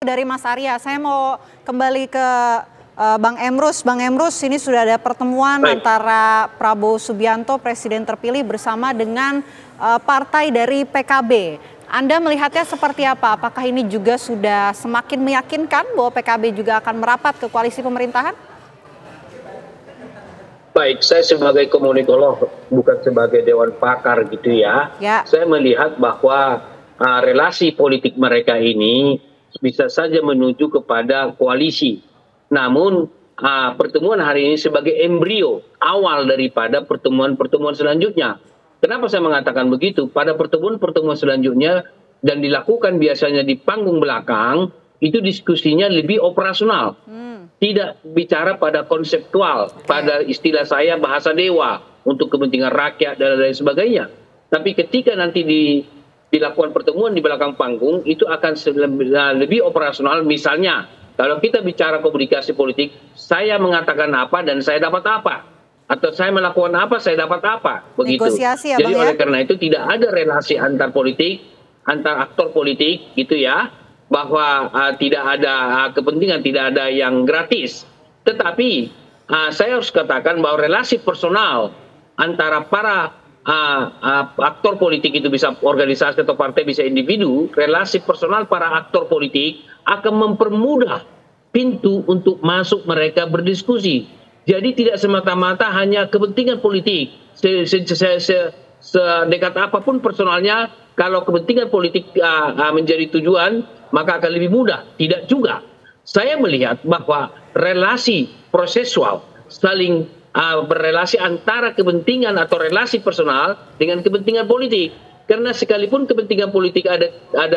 Dari Mas Arya, saya mau kembali ke Bang Emrus. Bang Emrus, ini sudah ada pertemuan antara Prabowo Subianto, Presiden terpilih, bersama dengan partai dari PKB. Anda melihatnya seperti apa? Apakah ini juga sudah semakin meyakinkan bahwa PKB juga akan merapat ke koalisi pemerintahan? Baik, saya sebagai komunikolog, bukan sebagai dewan pakar gitu ya. Saya melihat bahwa relasi politik mereka ini bisa saja menuju kepada koalisi. Namun pertemuan hari ini sebagai embrio awal daripada pertemuan-pertemuan selanjutnya. Kenapa saya mengatakan begitu? Pada pertemuan-pertemuan selanjutnya dan dilakukan biasanya di panggung belakang, itu diskusinya lebih operasional. Tidak bicara pada konseptual, pada istilah saya bahasa dewa untuk kepentingan rakyat dan lain sebagainya. Tapi ketika nanti dilakukan pertemuan di belakang panggung, itu akan lebih operasional. Misalnya, kalau kita bicara komunikasi politik, saya mengatakan apa dan saya dapat apa, atau saya melakukan apa, saya dapat apa, begitu. Negosiasi ya, Jadi oleh karena itu tidak ada relasi antar politik, antar aktor politik, gitu ya, bahwa tidak ada kepentingan, tidak ada yang gratis. Tetapi saya harus katakan bahwa relasi personal antara para aktor politik, itu bisa organisasi atau partai, bisa individu, relasi personal para aktor politik akan mempermudah pintu untuk masuk mereka berdiskusi. Jadi tidak semata-mata hanya kepentingan politik. Sedekat apapun personalnya, kalau kepentingan politik menjadi tujuan, maka akan lebih mudah. Tidak juga. Saya melihat bahwa relasi prosesual, saling berrelasi antara kepentingan atau relasi personal dengan kepentingan politik. Karena sekalipun kepentingan politik ada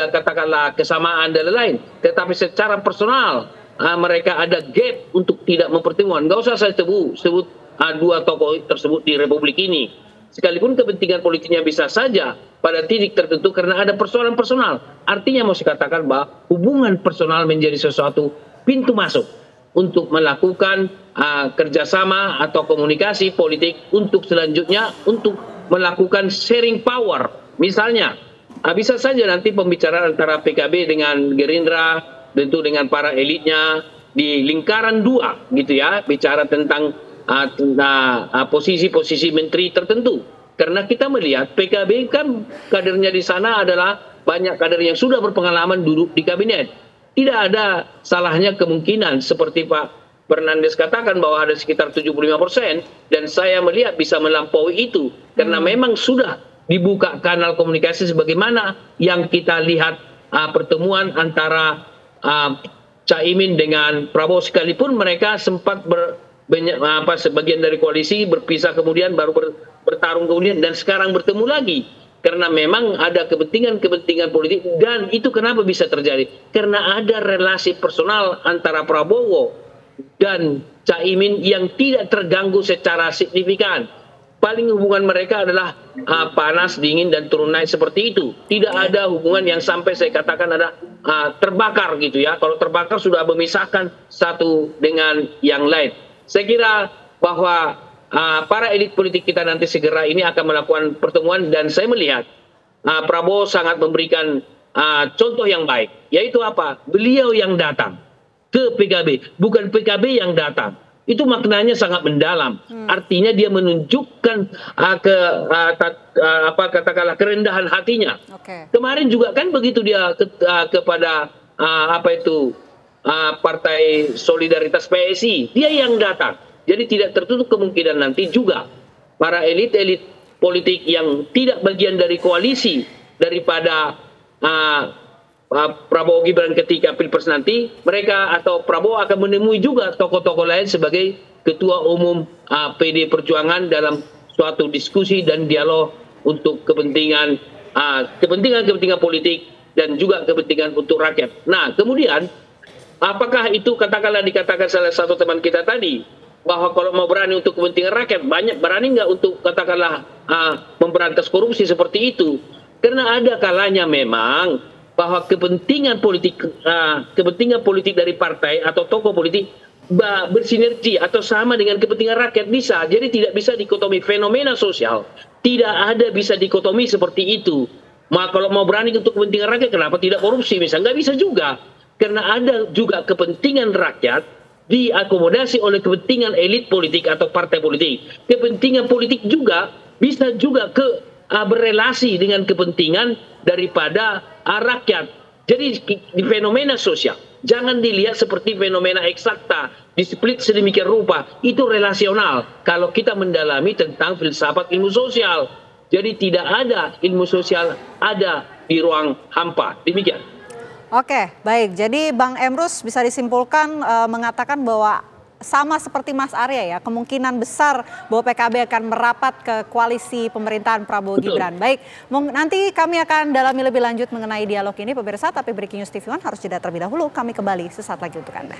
katakanlah kesamaan dan lain-lain, tetapi secara personal mereka ada gap untuk tidak mempertemukan. Nggak usah saya sebut dua tokoh tersebut di Republik ini. Sekalipun kepentingan politiknya bisa saja pada titik tertentu karena ada persoalan personal. Artinya mau saya katakan bahwa hubungan personal menjadi sesuatu pintu masuk untuk melakukan kerjasama atau komunikasi politik untuk selanjutnya untuk melakukan sharing power. Misalnya, bisa saja nanti pembicaraan antara PKB dengan Gerindra, tentu dengan para elitnya di lingkaran dua, gitu ya, bicara tentang posisi-posisi menteri tertentu. Karena kita melihat PKB kan kadernya di sana adalah banyak kader yang sudah berpengalaman duduk di kabinet. Tidak ada salahnya kemungkinan seperti Pak Fernandes katakan bahwa ada sekitar 75%, dan saya melihat bisa melampaui itu karena memang sudah dibuka kanal komunikasi sebagaimana yang kita lihat pertemuan antara Caimin dengan Prabowo, sekalipun mereka sempat sebagian dari koalisi berpisah kemudian baru bertarung kemudian dan sekarang bertemu lagi. Karena memang ada kepentingan-kepentingan politik, dan itu kenapa bisa terjadi? Karena ada relasi personal antara Prabowo dan Caimin yang tidak terganggu secara signifikan. Paling hubungan mereka adalah panas, dingin, dan turun naik seperti itu. Tidak ada hubungan yang sampai saya katakan ada terbakar gitu ya. Kalau terbakar sudah memisahkan satu dengan yang lain. Saya kira bahwa para elit politik kita nanti segera ini akan melakukan pertemuan, dan saya melihat Prabowo sangat memberikan contoh yang baik, yaitu apa? Beliau yang datang ke PKB, bukan PKB yang datang. Itu maknanya sangat mendalam. Artinya dia menunjukkan katakanlah kerendahan hatinya. Kemarin juga kan begitu dia kepada Partai Solidaritas PSI, dia yang datang. Jadi tidak tertutup kemungkinan nanti juga para elit-elit politik yang tidak bagian dari koalisi daripada Prabowo Gibran ketika Pilpres nanti, mereka atau Prabowo akan menemui juga tokoh-tokoh lain sebagai ketua umum PD Perjuangan dalam suatu diskusi dan dialog untuk kepentingan politik dan juga kepentingan untuk rakyat. Nah, kemudian apakah itu katakanlah dikatakan salah satu teman kita tadi, bahwa kalau mau berani untuk kepentingan rakyat, berani nggak untuk katakanlah memberantas korupsi seperti itu? Karena ada kalanya memang bahwa kepentingan politik dari partai atau tokoh politik bersinergi atau sama dengan kepentingan rakyat bisa. Jadi tidak bisa dikotomi fenomena sosial. Tidak ada bisa dikotomi seperti itu. Kalau mau berani untuk kepentingan rakyat, kenapa tidak korupsi misalnya? Nggak bisa juga. karena ada juga kepentingan rakyat diakomodasi oleh kepentingan elit politik atau partai politik. Kepentingan politik juga bisa juga berelasi dengan kepentingan daripada rakyat. Jadi di fenomena sosial, jangan dilihat seperti fenomena eksakta, displit sedemikian rupa, itu relasional kalau kita mendalami tentang filsafat ilmu sosial. Jadi tidak ada ilmu sosial ada di ruang hampa, demikian. Oke, baik. Jadi Bang Emrus bisa disimpulkan mengatakan bahwa sama seperti Mas Arya ya, kemungkinan besar bahwa PKB akan merapat ke koalisi pemerintahan Prabowo Gibran. Baik, nanti kami akan dalami lebih lanjut mengenai dialog ini pemirsa, tapi Breaking News TV One harus jeda terlebih dahulu. Kami kembali sesaat lagi untuk Anda.